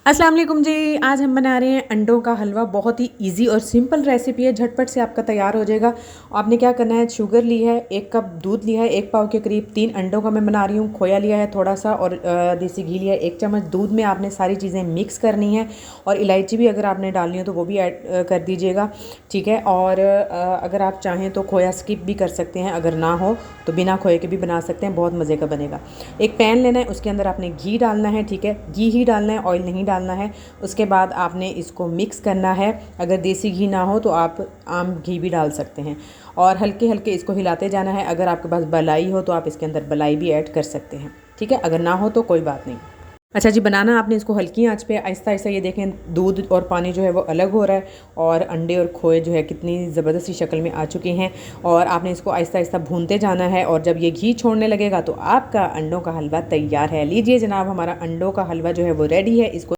अस्सलाम वालेकुम जी। आज हम बना रहे हैं अंडों का हलवा। बहुत ही इजी और सिंपल रेसिपी है, झटपट से आपका तैयार हो जाएगा। आपने क्या करना है, शुगर ली है, 1 कप दूध लिया है, 1 पाव के करीब, 3 अंडों का मैं बना रही हूँ, खोया लिया है थोड़ा सा और देसी घी लिया है 1 चम्मच। दूध में आपने सारी चीज़ें मिक्स करनी है और इलायची भी अगर आपने डालनी हो तो वो भी ऐड कर दीजिएगा, ठीक है। और अगर आप चाहें तो खोया स्किप भी कर सकते हैं, अगर ना हो तो बिना खोए के भी बना सकते हैं, बहुत मज़े का बनेगा। एक पैन लेना है, उसके अंदर आपने घी डालना है, ठीक है, घी ही डालना है, ऑयल नहीं डालना है। उसके बाद आपने इसको मिक्स करना है। अगर देसी घी ना हो तो आप आम घी भी डाल सकते हैं और हल्के हल्के इसको हिलाते जाना है। अगर आपके पास बलाई हो तो आप इसके अंदर बलाई भी ऐड कर सकते हैं, ठीक है। अगर ना हो तो कोई बात नहीं। अच्छा जी, बनाना आपने इसको हल्की आंच पे आहिस्ता आहिस्ता, ये देखें दूध और पानी जो है वो अलग हो रहा है और अंडे और खोए जो है कितनी ज़बरदस्ती शक्ल में आ चुके हैं और आपने इसको आहिस्ता आहिस्ता भूनते जाना है। और जब ये घी छोड़ने लगेगा तो आपका अंडों का हलवा तैयार है। लीजिए जनाब, हमारा अंडों का हलवा जो है वो रेडी है। इसको